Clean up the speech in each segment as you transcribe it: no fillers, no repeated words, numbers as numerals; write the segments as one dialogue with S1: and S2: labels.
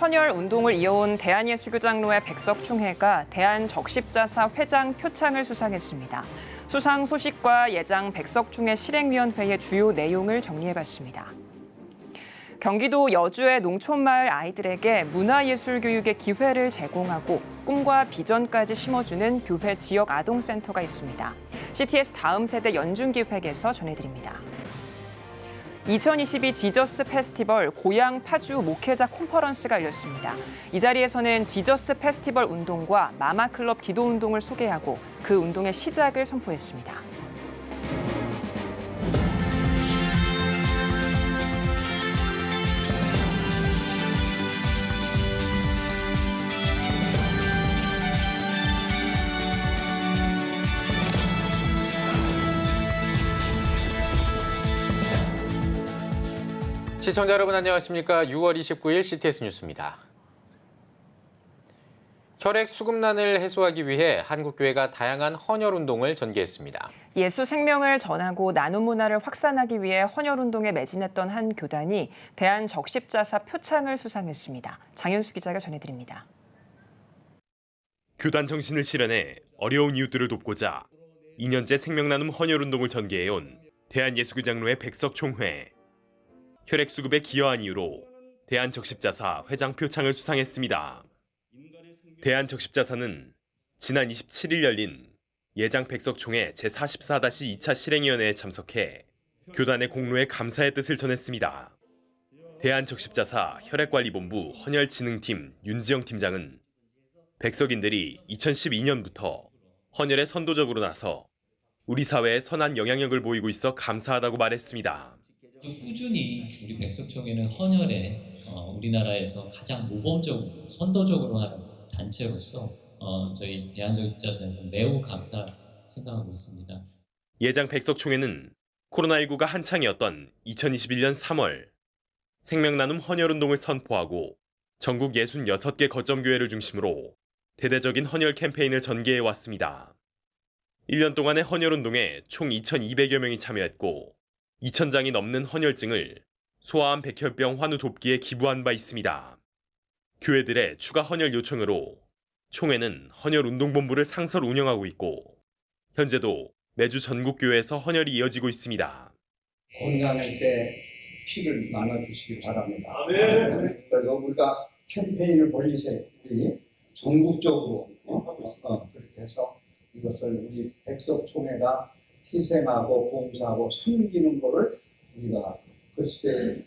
S1: 헌혈 운동을 이어온 대한예수교장로회 백석총회가 대한적십자사 회장 표창을 수상했습니다. 수상 소식과 예장 백석총회 실행위원회의 주요 내용을 정리해봤습니다. 경기도 여주의 농촌마을 아이들에게 문화예술교육의 기회를 제공하고 꿈과 비전까지 심어주는 교회 지역 아동센터가 있습니다. CTS 다음 세대 연중기획에서 전해드립니다. 2022 지저스 페스티벌 고양 파주 목회자 콘퍼런스가 열렸습니다. 이 자리에서는 지저스 페스티벌 운동과 마마클럽 기도 운동을 소개하고 그 운동의 시작을 선포했습니다.
S2: 시청자 여러분 안녕하십니까? 6월 29일 CTS 뉴스입니다. 혈액 수급난을 해소하기 위해 한국교회가 다양한 헌혈 운동을 전개했습니다.
S1: 예수 생명을 전하고 나눔 문화를 확산하기 위해 헌혈 운동에 매진했던 한 교단이 대한적십자사 표창을 수상했습니다. 장현수 기자가 전해드립니다.
S3: 교단 정신을 실현해 어려운 이웃들을 돕고자 2년째 생명나눔 헌혈 운동을 전개해온 대한예수교장로회 백석총회. 혈액 수급에 기여한 이유로 대한적십자사 회장 표창을 수상했습니다. 대한적십자사는 지난 27일 열린 예장 백석총회 제44-2차 실행위원회에 참석해 교단의 공로에 감사의 뜻을 전했습니다. 대한적십자사 혈액관리본부 헌혈진흥팀 윤지영 팀장은 백석인들이 2012년부터 헌혈에 선도적으로 나서 우리 사회에 선한 영향력을 보이고 있어 감사하다고 말했습니다.
S4: 꾸준히 우리 백석총회는 헌혈에 우리나라에서 가장 모범적으로 선도적으로 하는 단체로서 저희 대한적십자사에서 매우 감사 생각하고 있습니다.
S3: 예장 백석총회는 코로나19가 한창이었던 2021년 3월 생명나눔 헌혈운동을 선포하고 전국 66개 거점교회를 중심으로 대대적인 헌혈 캠페인을 전개해왔습니다. 1년 동안의 헌혈운동에 총 2,200여 명이 참여했고 2,000장이 넘는 헌혈증을 소아암 백혈병 환우 돕기에 기부한 바 있습니다. 교회들의 추가 헌혈 요청으로 총회는 헌혈운동본부를 상설 운영하고 있고 현재도 매주 전국 교회에서 헌혈이 이어지고 있습니다.
S5: 건강할 때 피를 나눠주시기 바랍니다. 그래서 우리가 캠페인을 벌리세 전국적으로 그렇게 해서 이것을 우리 백석총회가 희생하고 봉사하고 숨기는 것을 우리가 그때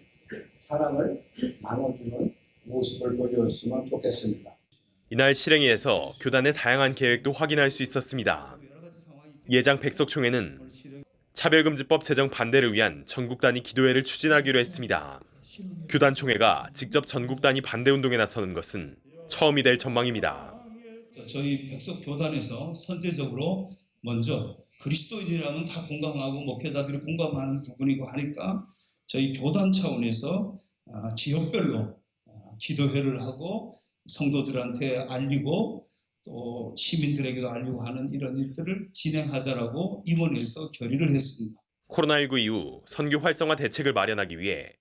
S5: 사랑을 나눠주는 모습을 보여줬으면 좋겠습니다.
S3: 이날 실행위에서 교단의 다양한 계획도 확인할 수 있었습니다. 예장 백석총회는 차별금지법 제정 반대를 위한 전국 단위 기도회를 추진하기로 했습니다. 교단 총회가 직접 전국 단위 반대 운동에 나서는 것은 처음이 될 전망입니다.
S6: 저희 백석교단에서 선제적으로 먼저 그리스도인이라면 다 공감하고 목회자들이 공감하는 부분이고 하니까 저희 교단 차원에서 지역별로 기도회를 하고 성도들한테 알리고 또 시민들에게도 알리고 하는 이런 일들을 진행하자라고 임원회에서 결의를 했습니다.
S3: 코로나19 이후 선교 활성화 대책을 마련하기 위해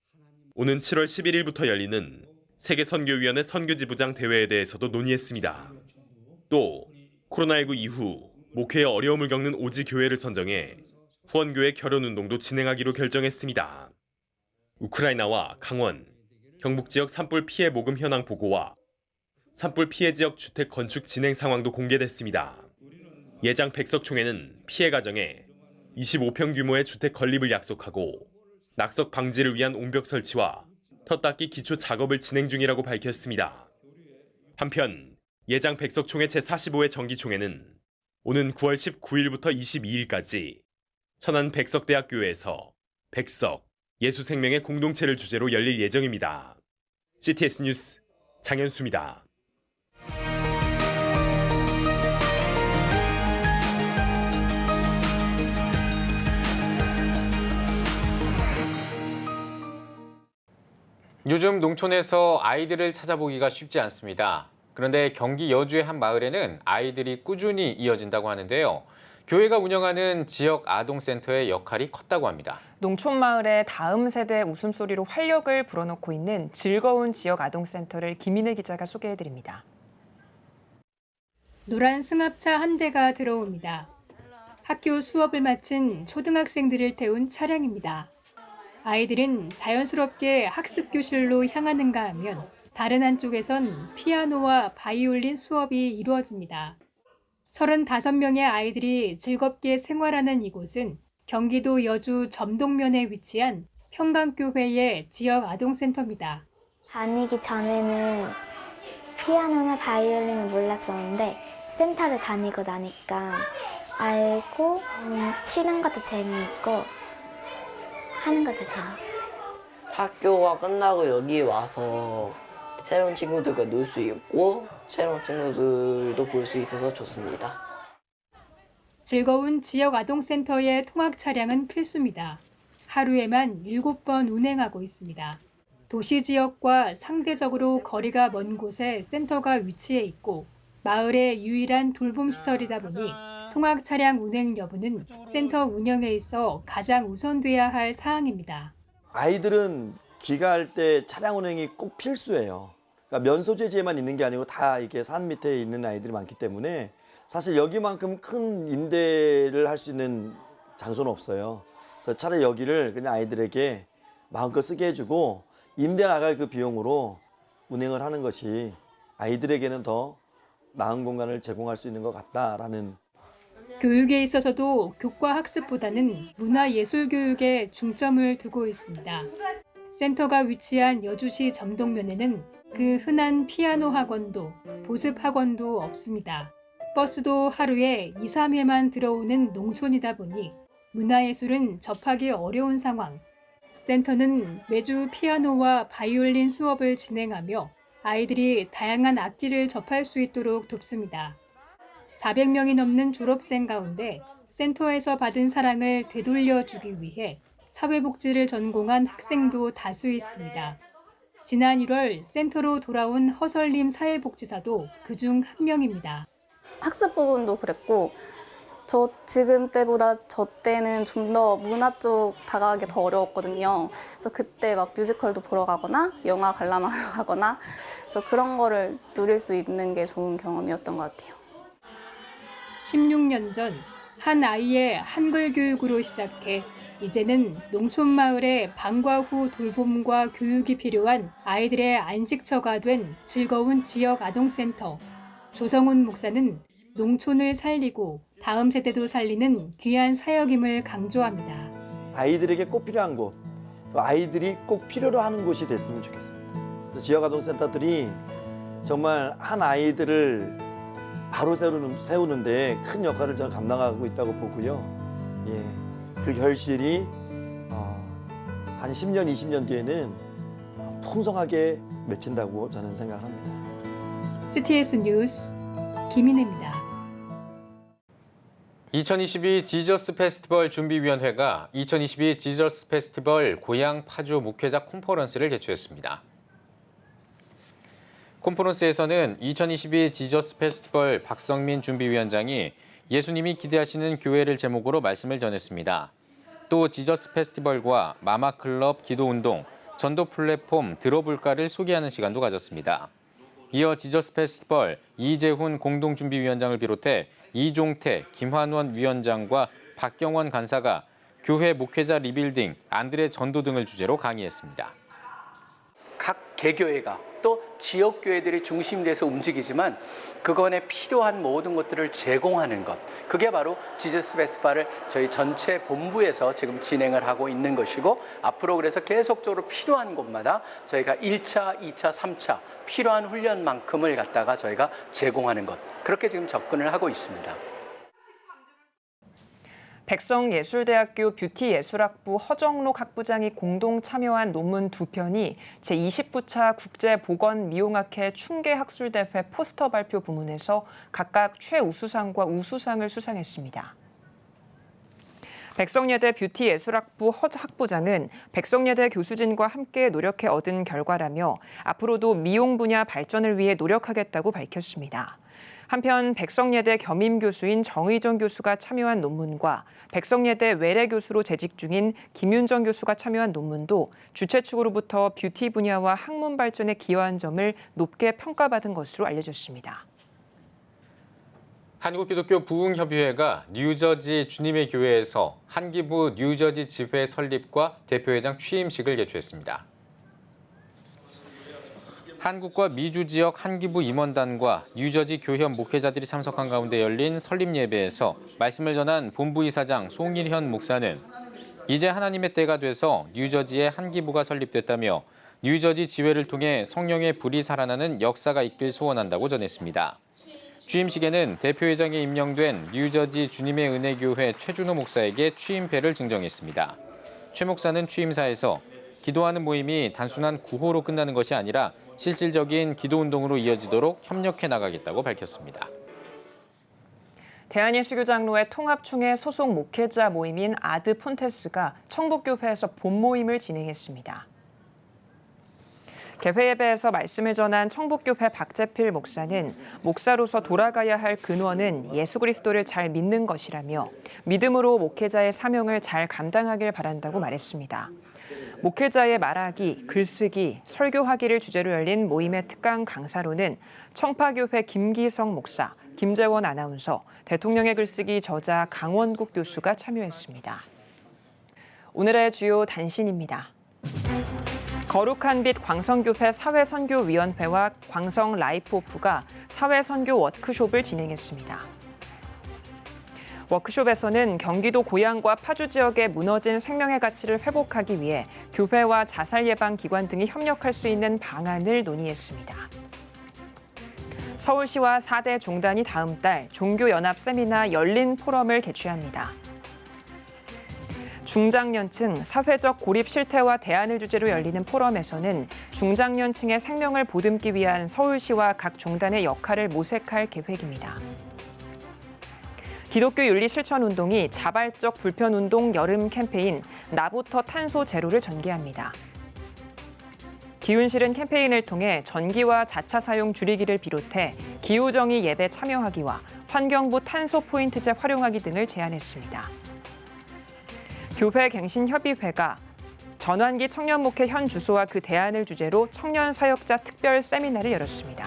S3: 오는 7월 11일부터 열리는 세계선교위원회 선교지부장 대회에 대해서도 논의했습니다. 또 코로나19 이후 목회에 어려움을 겪는 오지 교회를 선정해 후원교회 결혼운동도 진행하기로 결정했습니다. 우크라이나와 강원, 경북 지역 산불 피해 모금 현황 보고와 산불 피해 지역 주택 건축 진행 상황도 공개됐습니다. 예장 백석총회는 피해 가정에 25평 규모의 주택 건립을 약속하고 낙석 방지를 위한 옹벽 설치와 텃닦기 기초 작업을 진행 중이라고 밝혔습니다. 한편 예장 백석총회 제45회 정기총회는 오는 9월 19일부터 22일까지 천안 백석대학교에서 백석, 예수생명의 공동체를 주제로 열릴 예정입니다. CTS 뉴스 장현수입니다.
S2: 요즘 농촌에서 아이들을 찾아보기가 쉽지 않습니다. 그런데 경기 여주의 한 마을에는 아이들이 꾸준히 이어진다고 하는데요. 교회가 운영하는 지역 아동센터의 역할이 컸다고 합니다.
S1: 농촌 마을의 다음 세대 웃음소리로 활력을 불어넣고 있는 즐거운 지역 아동센터를 김인혜 기자가 소개해드립니다.
S7: 노란 승합차 한 대가 들어옵니다. 학교 수업을 마친 초등학생들을 태운 차량입니다. 아이들은 자연스럽게 학습 교실로 향하는가 하면 다른 한쪽에선 피아노와 바이올린 수업이 이루어집니다. 35명의 아이들이 즐겁게 생활하는 이곳은 경기도 여주 점동면에 위치한 평강교회의 지역 아동센터입니다.
S8: 다니기 전에는 피아노나 바이올린을 몰랐었는데 센터를 다니고 나니까 알고 치는 것도 재미있고 하는 것도 재미있어요.
S9: 학교가 끝나고 여기 와서 새로운 친구들과 놀 수 있고 새로운 친구들도 볼 수 있어서 좋습니다.
S7: 즐거운 지역 아동센터의 통학 차량은 필수입니다. 하루에만 7번 운행하고 있습니다. 도시 지역과 상대적으로 거리가 먼 곳에 센터가 위치해 있고 마을의 유일한 돌봄 시설이다 보니 통학 차량 운행 여부는 센터 운영에 있어 가장 우선돼야 할 사항입니다.
S10: 아이들은 귀가할 때 차량 운행이 꼭 필수예요. 그러니까 면소재지에만 있는 게 아니고 다 이렇게 산 밑에 있는 아이들이 많기 때문에 사실 여기만큼 큰 임대를 할 수 있는 장소는 없어요. 그래서 차라리 여기를 그냥 아이들에게 마음껏 쓰게 해주고 임대 나갈 그 비용으로 운행을 하는 것이 아이들에게는 더 나은 공간을 제공할 수 있는 것 같다라는.
S7: 교육에 있어서도 교과 학습보다는 문화예술 교육에 중점을 두고 있습니다. 센터가 위치한 여주시 점동면에는 그 흔한 피아노 학원도 보습 학원도 없습니다. 버스도 하루에 2, 3회만 들어오는 농촌이다 보니 문화예술은 접하기 어려운 상황. 센터는 매주 피아노와 바이올린 수업을 진행하며 아이들이 다양한 악기를 접할 수 있도록 돕습니다. 400명이 넘는 졸업생 가운데 센터에서 받은 사랑을 되돌려주기 위해 사회복지를 전공한 학생도 다수 있습니다. 지난 1월 센터로 돌아온 허설림 사회복지사도 그중 한 명입니다.
S11: 학습 부분도 그랬고 저 지금 때보다 저 때는 좀 더 문화 쪽 다가가기 더 어려웠거든요. 그래서 그때 막 뮤지컬도 보러 가거나 영화 관람하러 가거나 그래서 그런 거를 누릴 수 있는 게 좋은 경험이었던 것 같아요.
S7: 16년 전 한 아이의 한글 교육으로 시작해 이제는 농촌 마을의 방과 후 돌봄과 교육이 필요한 아이들의 안식처가 된 즐거운 지역 아동센터. 조성훈 목사는 농촌을 살리고 다음 세대도 살리는 귀한 사역임을 강조합니다.
S10: 아이들에게 꼭 필요한 곳, 아이들이 꼭 필요로 하는 곳이 됐으면 좋겠습니다. 지역 아동센터들이 정말 한 아이들을 바로 세우는데 큰 역할을 저는 감당하고 있다고 보고요. 예, 그 결실이 한 10년, 20년 뒤에는 풍성하게 맺힌다고 저는 생각합니다.
S7: CTS 뉴스 김인혜입니다.
S2: 2022 지저스 페스티벌 준비위원회가 2022 지저스 페스티벌 고향 파주 목회자 콘퍼런스를 개최했습니다. 콘퍼런스에서는 2022 지저스 페스티벌 박성민 준비위원장이 예수님이 기대하시는 교회를 제목으로 말씀을 전했습니다. 또 지저스 페스티벌과 마마클럽 기도운동, 전도 플랫폼 들어볼까를 소개하는 시간도 가졌습니다. 이어 지저스 페스티벌 이재훈 공동준비위원장을 비롯해 이종태, 김환원 위원장과 박경원 간사가 교회 목회자 리빌딩, 안드레 전도 등을 주제로 강의했습니다.
S12: 각 개교회가 또 지역교회들이 중심이 돼서 움직이지만 그건에 필요한 모든 것들을 제공하는 것, 그게 바로 지저스 페스티벌을 저희 전체 본부에서 지금 진행을 하고 있는 것이고 앞으로 그래서 계속적으로 필요한 곳마다 저희가 1차, 2차, 3차 필요한 훈련만큼을 갖다가 저희가 제공하는 것, 그렇게 지금 접근을 하고 있습니다.
S1: 백성예술대학교 뷰티예술학부 허정록 학부장이 공동 참여한 논문 2편이 제29차 국제보건미용학회 충계학술대회 포스터 발표 부문에서 각각 최우수상과 우수상을 수상했습니다. 백성예대 뷰티예술학부 허 학부장은 백성예대 교수진과 함께 노력해 얻은 결과라며 앞으로도 미용 분야 발전을 위해 노력하겠다고 밝혔습니다. 한편 백석예대 겸임 교수인 정의정 교수가 참여한 논문과 백석예대 외래 교수로 재직 중인 김윤정 교수가 참여한 논문도 주최 측으로부터 뷰티 분야와 학문 발전에 기여한 점을 높게 평가받은 것으로 알려졌습니다.
S2: 한국기독교 부흥협의회가 뉴저지 주님의 교회에서 한기부 뉴저지 지회 설립과 대표회장 취임식을 개최했습니다. 한국과 미주 지역 한기부 임원단과 뉴저지 교협 목회자들이 참석한 가운데 열린 설립 예배에서 말씀을 전한 본부이사장 송일현 목사는 이제 하나님의 때가 돼서 뉴저지에 한기부가 설립됐다며 뉴저지 지회를 통해 성령의 불이 살아나는 역사가 있길 소원한다고 전했습니다. 취임식에는 대표회장에 임명된 뉴저지 주님의 은혜교회 최준호 목사에게 취임패를 증정했습니다. 최 목사는 취임사에서 기도하는 모임이 단순한 구호로 끝나는 것이 아니라 실질적인 기도운동으로 이어지도록 협력해 나가겠다고 밝혔습니다.
S1: 대한예수교장로회 통합총회 소속 목회자 모임인 아드 폰테스가 청북교회에서 본모임을 진행했습니다. 개회 예배에서 말씀을 전한 청북교회 박재필 목사는 목사로서 돌아가야 할 근원은 예수 그리스도를 잘 믿는 것이라며 믿음으로 목회자의 사명을 잘 감당하길 바란다고 말했습니다. 목회자의 말하기, 글쓰기, 설교하기를 주제로 열린 모임의 특강 강사로는 청파교회 김기성 목사, 김재원 아나운서, 대통령의 글쓰기 저자 강원국 교수가 참여했습니다. 오늘의 주요 단신입니다. 거룩한 빛 광성교회 사회선교위원회와 광성 라이프오프가 사회선교 워크숍을 진행했습니다. 워크숍에서는 경기도 고양과 파주 지역의 무너진 생명의 가치를 회복하기 위해 교회와 자살 예방 기관 등이 협력할 수 있는 방안을 논의했습니다. 서울시와 4대 종단이 다음 달 종교연합 세미나 열린 포럼을 개최합니다. 중장년층 사회적 고립 실태와 대안을 주제로 열리는 포럼에서는 중장년층의 생명을 보듬기 위한 서울시와 각 종단의 역할을 모색할 계획입니다. 기독교 윤리 실천 운동이 자발적 불편 운동 여름 캠페인 나부터 탄소 제로를 전개합니다. 기훈실은 캠페인을 통해 전기와 자차 사용 줄이기를 비롯해 기후정의 예배 참여하기와 환경부 탄소 포인트제 활용하기 등을 제안했습니다. 교회갱신협의회가 전환기 청년목회 현 주소와 그 대안을 주제로 청년 사역자 특별 세미나를 열었습니다.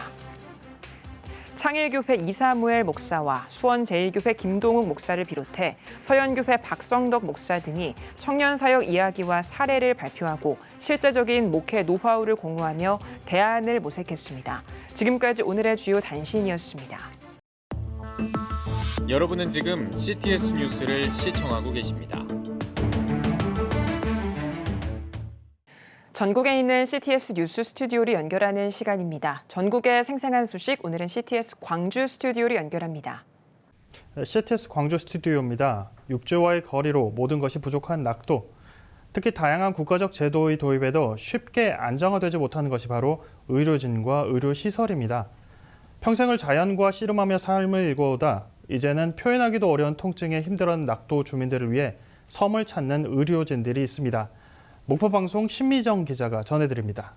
S1: 창일교회 이사무엘 목사와 수원제일교회 김동욱 목사를 비롯해 서연교회 박성덕 목사 등이 청년 사역 이야기와 사례를 발표하고 실제적인 목회 노하우를 공유하며 대안을 모색했습니다. 지금까지 오늘의 주요 단신이었습니다.
S2: 여러분은 지금 CTS 뉴스를 시청하고 계십니다.
S1: 전국에 있는 CTS 뉴스 스튜디오를 연결하는 시간입니다. 전국의 생생한 소식, 오늘은 CTS 광주 스튜디오를 연결합니다.
S13: CTS 광주 스튜디오입니다. 육지와의 거리로 모든 것이 부족한 낙도, 특히 다양한 국가적 제도의 도입에도 쉽게 안정화되지 못하는 것이 바로 의료진과 의료시설입니다. 평생을 자연과 씨름하며 삶을 일궈오다 이제는 표현하기도 어려운 통증에 힘들어하는 낙도 주민들을 위해 섬을 찾는 의료진들이 있습니다. 목포방송 신미정 기자가 전해드립니다.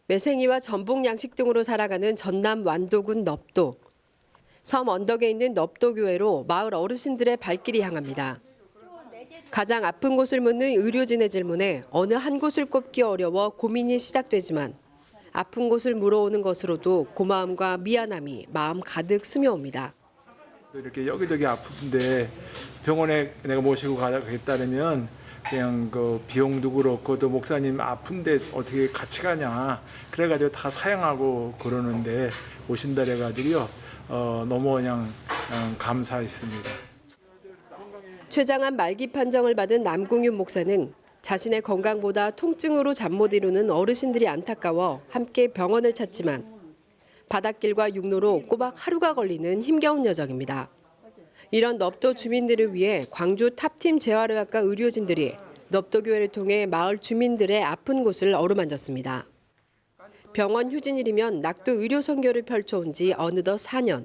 S14: 매생이와 전복 양식 등으로 살아가는 전남 완도군 넙도. 섬 언덕에 있는 넙도교회로 마을 어르신들의 발길이 향합니다. 가장 아픈 곳을 묻는 의료진의 질문에 어느 한 곳을 꼽기 어려워 고민이 시작되지만 아픈 곳을 물어오는 것으로도 고마움과 미안함이 마음 가득 스며옵니다.
S15: 이렇게 여기저기 아픈데 병원에 내가 모시고 가겠다면 그냥 그 비용도 그렇고 또 목사님 아픈데 어떻게 같이 가냐 그래가지고 다 사양하고 그러는데 오신다 그래가지고요 너무 그냥 감사했습니다.
S14: 췌장암 말기 판정을 받은 남궁윤 목사는 자신의 건강보다 통증으로 잠 못 이루는 어르신들이 안타까워 함께 병원을 찾지만 바닷길과 육로로 꼬박 하루가 걸리는 힘겨운 여정입니다. 이런 넙도 주민들을 위해 광주 탑팀 재활의학과 의료진들이 넙도교회를 통해 마을 주민들의 아픈 곳을 어루만졌습니다. 병원 휴진일이면 낙도 의료 선교를 펼쳐온 지 어느덧 4년.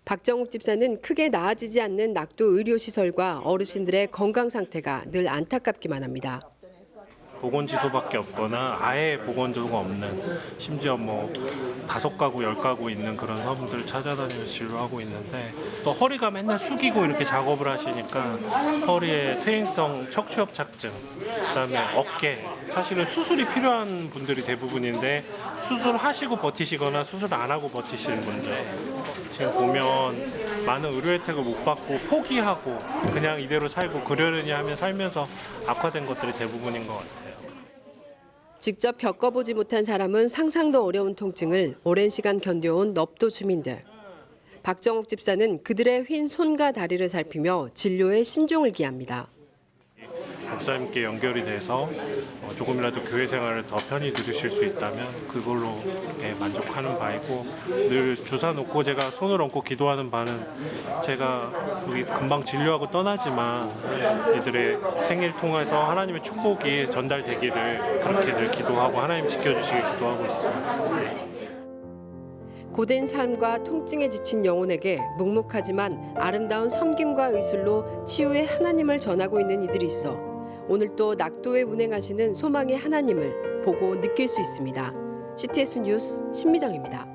S14: 박정욱 집사는 크게 나아지지 않는 낙도 의료시설과 어르신들의 건강 상태가 늘 안타깝기만 합니다.
S16: 보건지소밖에 없거나 아예 보건소가 없는, 심지어 뭐 5가구, 10가구 있는 그런 사람들 찾아다니면서 진료하고 있는데, 또 허리가 맨날 숙이고 이렇게 작업을 하시니까 허리에 퇴행성 척추협착증, 그다음에 어깨, 사실은 수술이 필요한 분들이 대부분인데 수술하시고 버티시거나 수술 안 하고 버티시는 분들, 지금 보면 많은 의료 혜택을 못 받고 포기하고 그냥 이대로 살고 그러려니 하면 살면서 악화된 것들이 대부분인 것 같아요.
S14: 직접 겪어보지 못한 사람은 상상도 어려운 통증을 오랜 시간 견뎌온 넙도 주민들. 박정욱 집사는 그들의 휜 손과 다리를 살피며 진료에 신중을 기합니다.
S16: 목사님께 연결이 돼서 조금이라도 교회 생활을 더 편히 들으실 수 있다면 그걸로 만족하는 바이고, 늘 주사 놓고 제가 손을 얹고 기도하는 바는 제가 여기 금방 진료하고 떠나지만 이들의 생일 통해서 하나님의 축복이 전달되기를 그렇게 늘 기도하고 하나님 지켜주시길 기도하고 있습니다.
S14: 고된 삶과 통증에 지친 영혼에게 묵묵하지만 아름다운 섬김과 의술로 치유의 하나님을 전하고 있는 이들이 있어 오늘 또 낙도에 운행하시는 소망의 하나님을 보고 느낄 수 있습니다. CTS 뉴스 신미정입니다.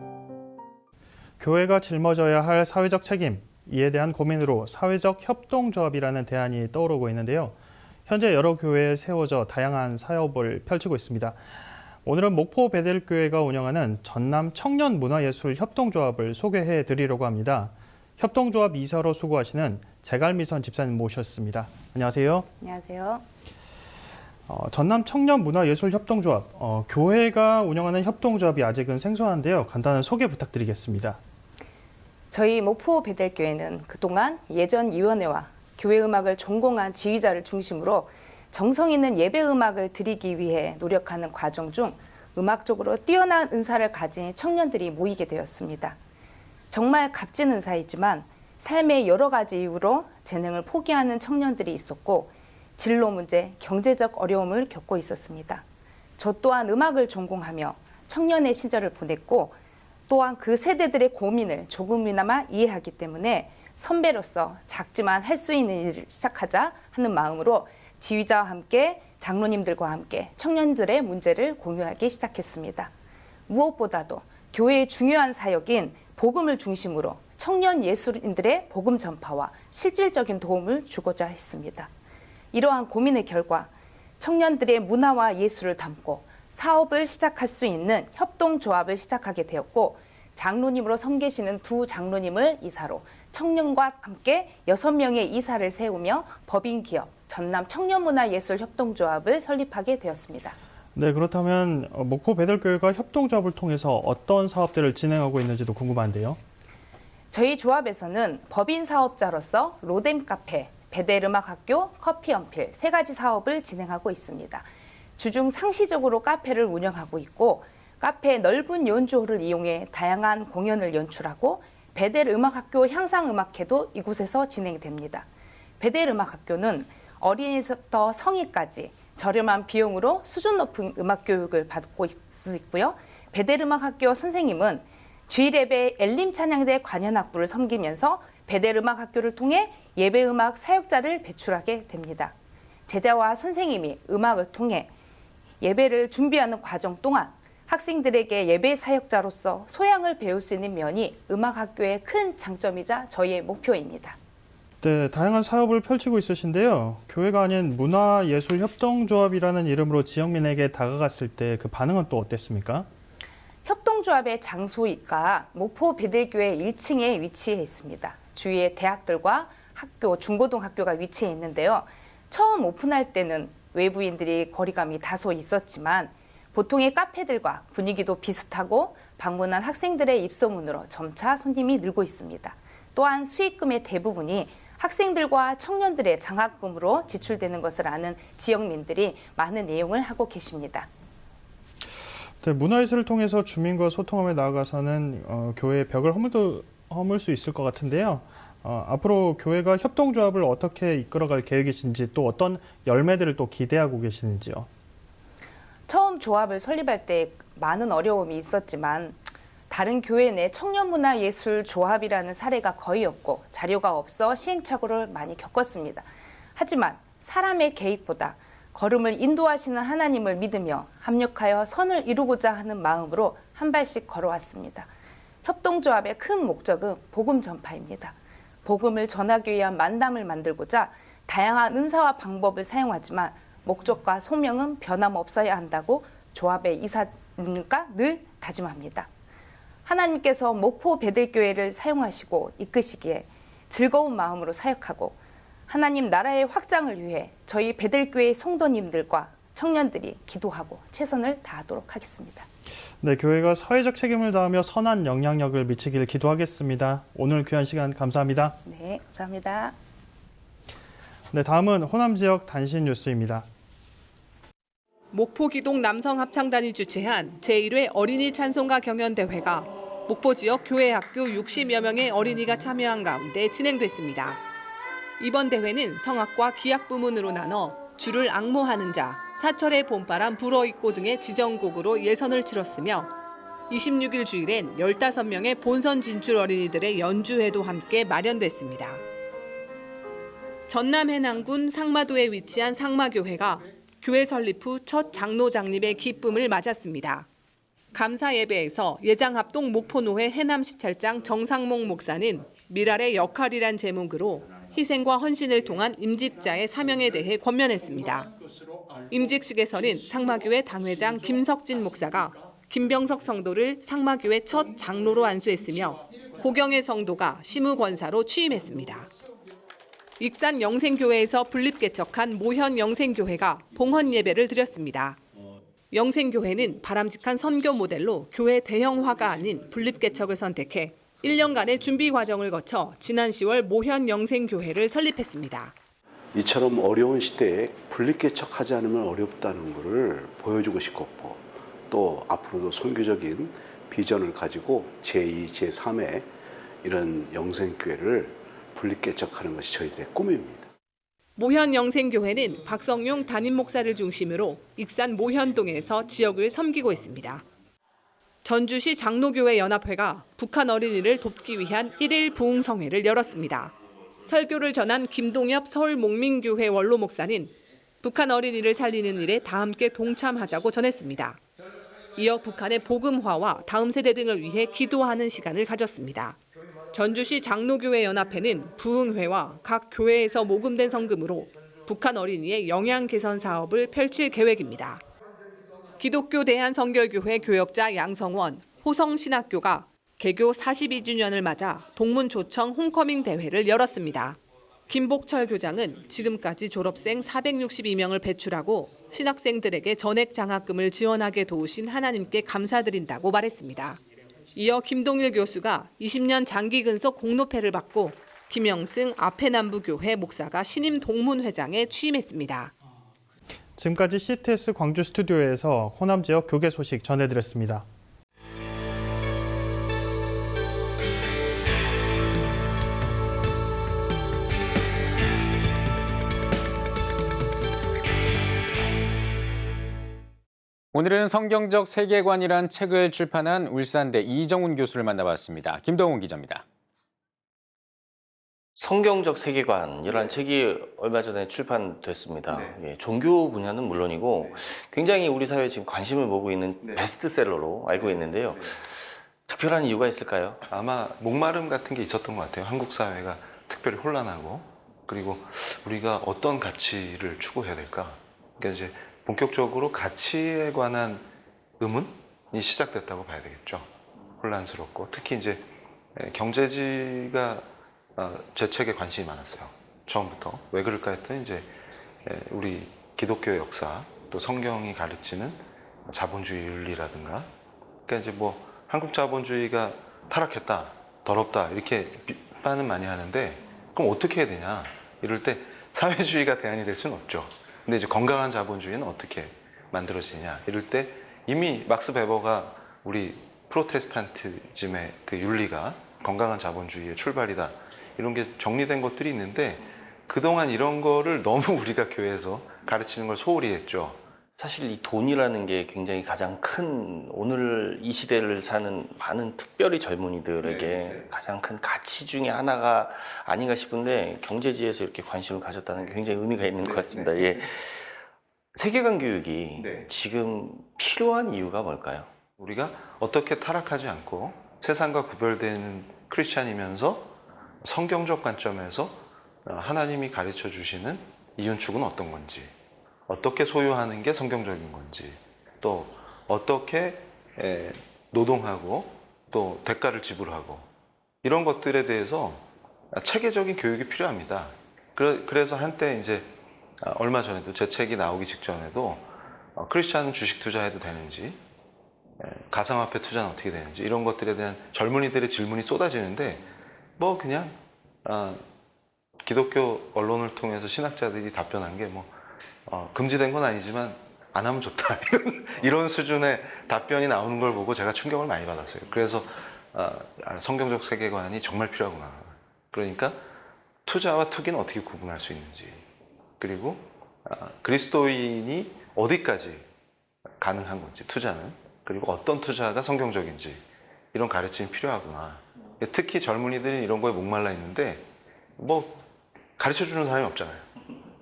S13: 교회가 짊어져야 할 사회적 책임, 이에 대한 고민으로 사회적 협동조합이라는 대안이 떠오르고 있는데요. 현재 여러 교회에 세워져 다양한 사업을 펼치고 있습니다. 오늘은 목포 베델교회가 운영하는 전남 청년문화예술협동조합을 소개해 드리려고 합니다. 협동조합 이사로 수고하시는 재갈미선 집사님 모셨습니다. 안녕하세요.
S17: 안녕하세요.
S13: 전남 청년문화예술협동조합, 교회가 운영하는 협동조합이 아직은 생소한데요. 간단한 소개 부탁드리겠습니다.
S17: 저희 목포 베델교회는 그동안 예전위원회와 교회음악을 전공한 지휘자를 중심으로 정성 있는 예배음악을 드리기 위해 노력하는 과정 중 음악적으로 뛰어난 은사를 가진 청년들이 모이게 되었습니다. 정말 값진 은사이지만 삶의 여러 가지 이유로 재능을 포기하는 청년들이 있었고 진로 문제, 경제적 어려움을 겪고 있었습니다. 저 또한 음악을 전공하며 청년의 시절을 보냈고 또한 그 세대들의 고민을 조금이나마 이해하기 때문에 선배로서 작지만 할 수 있는 일을 시작하자 하는 마음으로 지휘자와 함께 장로님들과 함께 청년들의 문제를 공유하기 시작했습니다. 무엇보다도 교회의 중요한 사역인 복음을 중심으로 청년 예술인들의 복음 전파와 실질적인 도움을 주고자 했습니다. 이러한 고민의 결과 청년들의 문화와 예술을 담고 사업을 시작할 수 있는 협동조합을 시작하게 되었고 장로님으로 섬기시는 두 장로님을 이사로 청년과 함께 6명의 이사를 세우며 법인기업 전남 청년문화예술협동조합을 설립하게 되었습니다.
S13: 네, 그렇다면 목포 베델교회가 협동조합을 통해서 어떤 사업들을 진행하고 있는지도 궁금한데요.
S17: 저희 조합에서는 법인 사업자로서 로뎀 카페, 베델음악학교, 커피연필 3가지 사업을 진행하고 있습니다. 주중 상시적으로 카페를 운영하고 있고 카페의 넓은 연주홀을 이용해 다양한 공연을 연출하고 베델음악학교 향상음악회도 이곳에서 진행됩니다. 베델음악학교는 어린이부터 성인까지 저렴한 비용으로 수준 높은 음악 교육을 받고 있고요. 베델음악학교 선생님은 주일예배 엘림 찬양대 관현악부를 섬기면서 베델음악학교를 통해 예배음악 사역자를 배출하게 됩니다. 제자와 선생님이 음악을 통해 예배를 준비하는 과정 동안 학생들에게 예배 사역자로서 소양을 배울 수 있는 면이 음악학교의 큰 장점이자 저희의 목표입니다.
S13: 네, 다양한 사업을 펼치고 있으신데요. 교회가 아닌 문화예술협동조합이라는 이름으로 지역민에게 다가갔을 때 그 반응은 또 어땠습니까?
S17: 협동조합의 장소가 목포 베델교회 1층에 위치해 있습니다. 주위에 대학들과 학교, 중고등학교가 위치해 있는데요. 처음 오픈할 때는 외부인들이 거리감이 다소 있었지만 보통의 카페들과 분위기도 비슷하고 방문한 학생들의 입소문으로 점차 손님이 늘고 있습니다. 또한 수익금의 대부분이 학생들과 청년들의 장학금으로 지출되는 것을 아는 지역민들이 많은 이용을 하고 계십니다.
S13: 네, 문화예술을 통해서 주민과 소통하며 나아가서는 교회의 벽을 허물 수 있을 것 같은데요. 앞으로 교회가 협동조합을 어떻게 이끌어갈 계획이신지 또 어떤 열매들을 또 기대하고 계시는지요?
S17: 처음 조합을 설립할 때 많은 어려움이 있었지만 다른 교회 내 청년문화예술조합이라는 사례가 거의 없고 자료가 없어 시행착오를 많이 겪었습니다. 하지만 사람의 계획보다 걸음을 인도하시는 하나님을 믿으며 합력하여 선을 이루고자 하는 마음으로 한 발씩 걸어왔습니다. 협동조합의 큰 목적은 복음 전파입니다. 복음을 전하기 위한 만담을 만들고자 다양한 은사와 방법을 사용하지만 목적과 소명은 변함없어야 한다고 조합의 이사님과 늘 다짐합니다. 하나님께서 목포 베들교회를 사용하시고 이끄시기에 즐거운 마음으로 사역하고 하나님 나라의 확장을 위해 저희 베들교회 성도님들과 청년들이 기도하고 최선을 다하도록 하겠습니다.
S13: 네, 교회가 사회적 책임을 다하며 선한 영향력을 미치길 기도하겠습니다. 오늘 귀한 시간 감사합니다.
S17: 네, 감사합니다.
S13: 네, 다음은 호남 지역 단신 뉴스입니다.
S18: 목포 기동 남성합창단이 주최한 제1회 어린이 찬송가 경연대회가 목포 지역 교회 학교 60여 명의 어린이가 참여한 가운데 진행됐습니다. 이번 대회는 성악과 기악 부문으로 나눠 주를 앙모하는 자, 사철의 봄바람 불어있고 등의 지정곡으로 예선을 치렀으며 26일 주일엔 15명의 본선 진출 어린이들의 연주회도 함께 마련됐습니다. 전남 해남군 상마도에 위치한 상마교회가 교회 설립 후 첫 장로 장립의 기쁨을 맞았습니다. 감사 예배에서 예장합동 목포노회 해남시찰장 정상목 목사는 미랄의 역할이란 제목으로 희생과 헌신을 통한 임직자의 사명에 대해 권면했습니다. 임직식에서는 상마교회 당회장 김석진 목사가 김병석 성도를 상마교회 첫 장로로 안수했으며 고경의 성도가 시무권사로 취임했습니다. 익산 영생교회에서 분립개척한 모현 영생교회가 봉헌 예배를 드렸습니다. 영생교회는 바람직한 선교 모델로 교회 대형화가 아닌 분립개척을 선택해 1년간의 준비 과정을 거쳐 지난 10월 모현 영생교회를 설립했습니다.
S19: 이처럼 어려운 시대에 분립개척하지 않으면 어렵다는 것을 보여주고 싶었고 또 앞으로도 선교적인 비전을 가지고 제2, 제3의 이런 영생교회를 분립개척하는 것이 저희들의 꿈입니다.
S18: 모현 영생교회는 박성용 담임 목사를 중심으로 익산 모현동에서 지역을 섬기고 있습니다. 전주시 장로교회 연합회가 북한 어린이를 돕기 위한 1일 부흥성회를 열었습니다. 설교를 전한 김동엽 서울목민교회 원로 목사는 북한 어린이를 살리는 일에 다 함께 동참하자고 전했습니다. 이어 북한의 복음화와 다음 세대 등을 위해 기도하는 시간을 가졌습니다. 전주시 장로교회 연합회는 부흥회와 각 교회에서 모금된 성금으로 북한 어린이의 영양 개선 사업을 펼칠 계획입니다. 기독교 대한성결교회 교역자 양성원, 호성신학교가 개교 42주년을 맞아 동문초청 홈커밍 대회를 열었습니다. 김복철 교장은 지금까지 졸업생 462명을 배출하고 신학생들에게 전액 장학금을 지원하게 도우신 하나님께 감사드린다고 말했습니다. 이어 김동일 교수가 20년 장기 근속 공로패를 받고 김영승 앞해남부교회 목사가 신임 동문회장에 취임했습니다.
S13: 지금까지 CTS 광주 스튜디오에서 호남 지역 교계 소식 전해드렸습니다.
S2: 오늘은 성경적 세계관이란 책을 출판한 울산대 이정훈 교수를 만나봤습니다. 김동훈 기자입니다.
S20: 성경적 세계관이라는 책이 얼마 전에 출판됐습니다. 예, 종교 분야는 물론이고 굉장히 우리 사회에 지금 관심을 모으고 있는 베스트셀러로 알고 있는데요. 특별한 이유가 있을까요?
S21: 아마 목마름 같은 게 있었던 것 같아요. 한국 사회가 특별히 혼란하고 그리고 우리가 어떤 가치를 추구해야 될까? 그러니까 이제 본격적으로 가치에 관한 의문이 시작됐다고 봐야 되겠죠. 혼란스럽고 특히 이제 경제지가 제 책에 관심이 많았어요. 처음부터. 왜 그럴까 했더니 이제 우리 기독교의 역사 또 성경이 가르치는 자본주의 윤리라든가 그러니까 이제 뭐 한국 자본주의가 타락했다, 더럽다 이렇게 비판은 많이 하는데 그럼 어떻게 해야 되냐? 이럴 때 사회주의가 대안이 될 수는 없죠. 근데 이제 건강한 자본주의는 어떻게 만들어지냐? 이럴 때 이미 막스 베버가 우리 프로테스탄티즘의 그 윤리가 건강한 자본주의의 출발이다. 이런 게 정리된 것들이 있는데 그동안 이런 거를 너무 우리가 교회에서 가르치는 걸 소홀히 했죠.
S20: 사실 이 돈이라는 게 굉장히 가장 큰 오늘 이 시대를 사는 많은 특별히 젊은이들에게 가장 큰 가치 중에 하나가 아닌가 싶은데 경제지에서 이렇게 관심을 가졌다는 게 굉장히 의미가 있는 것 같습니다. 예. 세계관 교육이
S21: 네.
S20: 지금 필요한 이유가 뭘까요?
S21: 우리가 어떻게 타락하지 않고 세상과 구별되는 크리스찬이면서 성경적 관점에서 하나님이 가르쳐 주시는 이윤축은 어떤 건지, 어떻게 소유하는 게 성경적인 건지, 또 어떻게 노동하고 또 대가를 지불하고 이런 것들에 대해서 체계적인 교육이 필요합니다. 그래서 한때 이제 얼마 전에도 제 책이 나오기 직전에도 크리스찬은 주식 투자해도 되는지, 가상화폐 투자는 어떻게 되는지 이런 것들에 대한 젊은이들의 질문이 쏟아지는데 뭐 그냥 기독교 언론을 통해서 신학자들이 답변한 게 뭐 금지된 건 아니지만 안 하면 좋다 이런 수준의 답변이 나오는 걸 보고 제가 충격을 많이 받았어요. 그래서 성경적 세계관이 정말 필요하구나. 그러니까 투자와 투기는 어떻게 구분할 수 있는지, 그리고 그리스도인이 어디까지 가능한 건지 투자는, 그리고 어떤 투자가 성경적인지 이런 가르침이 필요하구나. 특히 젊은이들이 이런 거에 목말라 있는데 뭐 가르쳐 주는 사람이 없잖아요.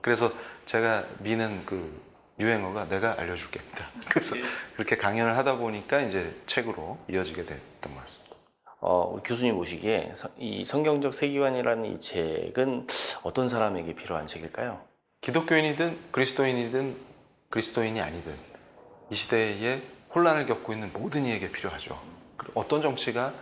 S21: 그래서 제가 미는 그 유행어가 내가 알려줄게입니다. 그래서 그렇게 강연을 하다 보니까 이제 책으로 이어지게 됐던 것 같습니다.
S20: 우리 교수님 보시기에 이 성경적 세계관이라는 이 책은 어떤 사람에게 필요한 책일까요?
S21: 기독교인이든 그리스도인이든 그리스도인이 아니든 이 시대에 혼란을 겪고 있는 모든 이에게 필요하죠. 어떤 정치가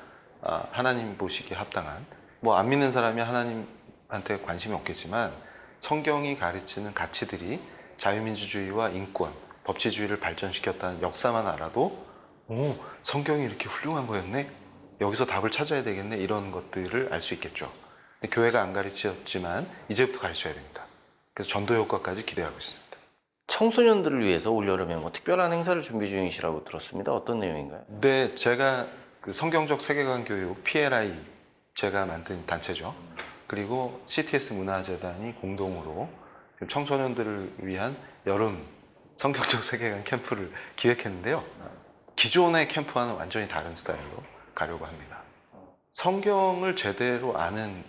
S21: 하나님 보시기에 합당한, 뭐 안 믿는 사람이 하나님한테 관심이 없겠지만 성경이 가르치는 가치들이 자유민주주의와 인권, 법치주의를 발전시켰다는 역사만 알아도 성경이 이렇게 훌륭한 거였네? 여기서 답을 찾아야 되겠네? 이런 것들을 알 수 있겠죠. 근데 교회가 안 가르쳤지만 이제부터 가르쳐야 됩니다. 그래서 전도 효과까지 기대하고 있습니다.
S20: 청소년들을 위해서 올여름에 뭐 특별한 행사를 준비 중이시라고 들었습니다. 어떤 내용인가요?
S21: 네, 제가 그 성경적 세계관 교육 PLI 제가 만든 단체죠. 그리고 CTS 문화재단이 공동으로 청소년들을 위한 여름 성경적 세계관 캠프를 기획했는데요. 기존의 캠프와는 완전히 다른 스타일로 가려고 합니다. 성경을 제대로 아는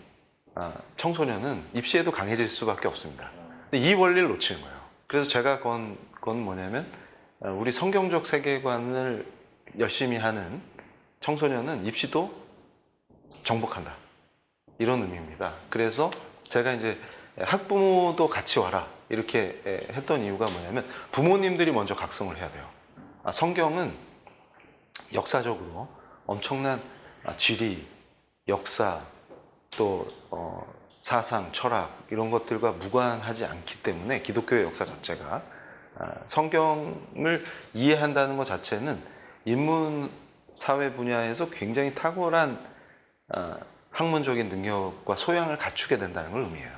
S21: 청소년은 입시에도 강해질 수밖에 없습니다. 근데 이 원리를 놓치는 거예요. 그래서 제가 건 뭐냐면 우리 성경적 세계관을 열심히 하는 청소년은 입시도 정복한다. 이런 의미입니다. 그래서 제가 이제 학부모도 같이 와라 이렇게 했던 이유가 뭐냐면 부모님들이 먼저 각성을 해야 돼요. 성경은 역사적으로 엄청난 지리, 역사, 또 사상, 철학 이런 것들과 무관하지 않기 때문에 기독교의 역사 자체가 성경을 이해한다는 것 자체는 인문 사회 분야에서 굉장히 탁월한 학문적인 능력과 소양을 갖추게 된다는 걸 의미해요.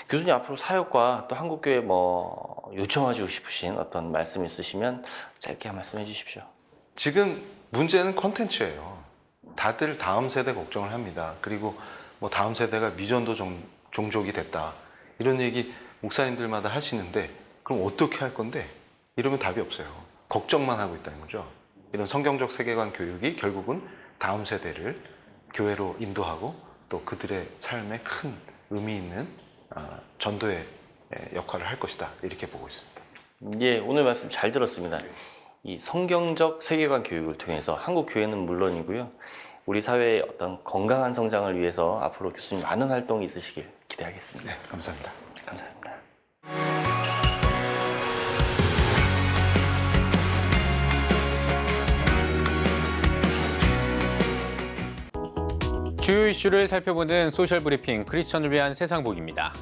S20: 교수님 앞으로 사역과 또 한국교회 뭐 요청하시고 싶으신 어떤 말씀 있으시면 짧게 말씀해 주십시오.
S21: 지금 문제는 콘텐츠예요. 다들 다음 세대 걱정을 합니다. 그리고 뭐 다음 세대가 미전도 종족이 됐다 이런 얘기 목사님들마다 하시는데 그럼 어떻게 할 건데? 이러면 답이 없어요. 걱정만 하고 있다는 거죠. 이런 성경적 세계관 교육이 결국은 다음 세대를 교회로 인도하고 또 그들의 삶에 큰 의미 있는 전도의 역할을 할 것이다 이렇게 보고 있습니다.
S20: 예, 오늘 말씀 잘 들었습니다. 이 성경적 세계관 교육을 통해서 한국 교회는 물론이고요, 우리 사회의 어떤 건강한 성장을 위해서 앞으로 교수님 많은 활동이 있으시길 기대하겠습니다.
S21: 네, 감사합니다.
S20: 감사합니다.
S2: 주요 이슈를 살펴보는 소셜브리핑 크리스천을 위한 세상복입니다.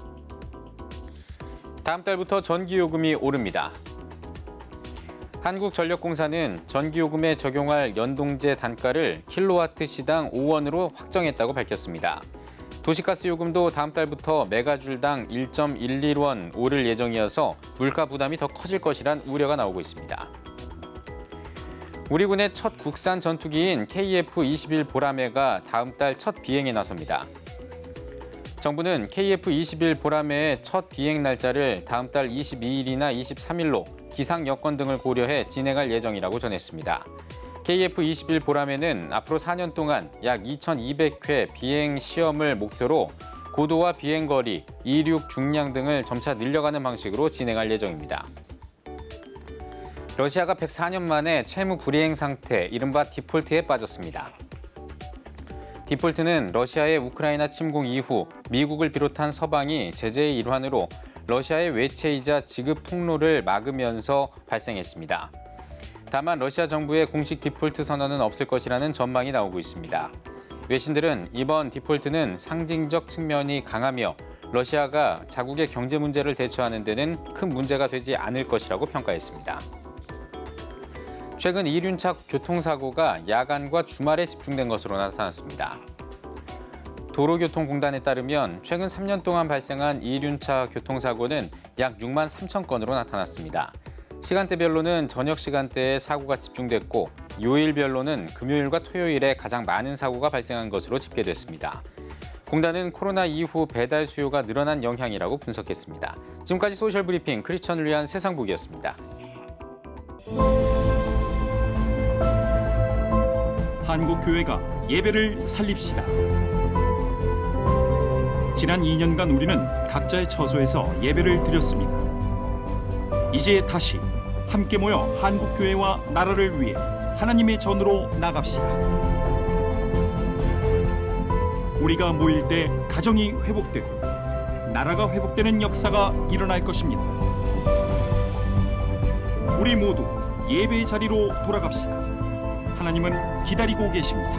S2: 다음 달부터 전기요금이 오릅니다. 한국전력공사는 전기요금에 적용할 연동제 단가를 킬로와트 시당 5원으로 확정했다고 밝혔습니다. 도시가스 요금도 다음 달부터 메가줄당 1.11원 오를 예정이어서 물가 부담이 더 커질 것이란 우려가 나오고 있습니다. 우리 군의 첫 국산 전투기인 KF-21 보라매가 다음 달 첫 비행에 나섭니다. 정부는 KF-21 보라매의 첫 비행 날짜를 다음 달 22일이나 23일로 기상 여건 등을 고려해 진행할 예정이라고 전했습니다. KF-21 보라매는 앞으로 4년 동안 약 2,200회 비행 시험을 목표로 고도와 비행거리, 이륙 중량 등을 점차 늘려가는 방식으로 진행할 예정입니다. 러시아가 104년 만에 채무 불이행 상태, 이른바 디폴트에 빠졌습니다. 디폴트는 러시아의 우크라이나 침공 이후 미국을 비롯한 서방이 제재의 일환으로 러시아의 외채이자 지급 통로를 막으면서 발생했습니다. 다만 러시아 정부의 공식 디폴트 선언은 없을 것이라는 전망이 나오고 있습니다. 외신들은 이번 디폴트는 상징적 측면이 강하며 러시아가 자국의 경제 문제를 대처하는 데는 큰 문제가 되지 않을 것이라고 평가했습니다. 최근 이륜차 교통사고가 야간과 주말에 집중된 것으로 나타났습니다. 도로교통공단에 따르면 최근 3년 동안 발생한 이륜차 교통사고는 약 6만 3천 건으로 나타났습니다. 시간대별로는 저녁 시간대에 사고가 집중됐고 요일별로는 금요일과 토요일에 가장 많은 사고가 발생한 것으로 집계됐습니다. 공단은 코로나 이후 배달 수요가 늘어난 영향이라고 분석했습니다. 지금까지 소셜브리핑 크리스천을 위한 세상복이었습니다.
S4: 한국교회가 예배를 살립시다. 지난 2년간 우리는 각자의 처소에서 예배를 드렸습니다. 이제 다시 함께 모여 한국교회와 나라를 위해 하나님의 전으로 나갑시다. 우리가 모일 때 가정이 회복되고 나라가 회복되는 역사가 일어날 것입니다. 우리 모두 예배의 자리로 돌아갑시다. 하나님은 기다리고 계십니다.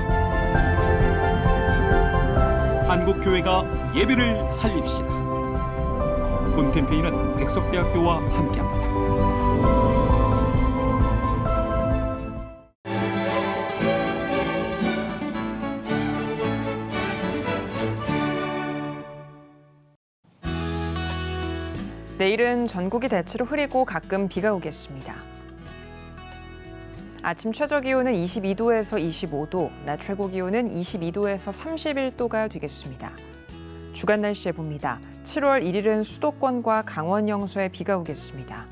S4: 한국교회가 예배를 살립시다. 본 캠페인은 백석대학교와 함께합니다.
S1: 내일은 전국이 대체로 흐리고 가끔 비가 오겠습니다. 아침 최저기온은 22도에서 25도, 낮 최고기온은 22도에서 31도가 되겠습니다. 주간 날씨 해봅니다. 7월 1일은 수도권과 강원 영서에 비가 오겠습니다.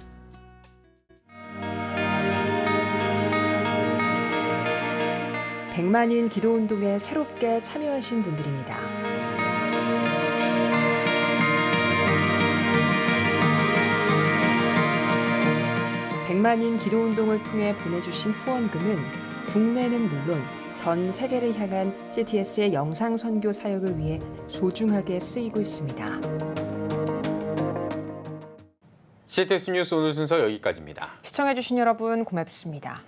S1: 백만인 기도운동에 새롭게 참여하신 분들입니다. 백만인 기도운동을 통해 보내주신 후원금은 국내는 물론 전 세계를 향한 CTS의 영상 선교 사역을 위해 소중하게 쓰이고 있습니다.
S2: CTS 뉴스 오늘 순서 여기까지입니다.
S1: 시청해주신 여러분 고맙습니다.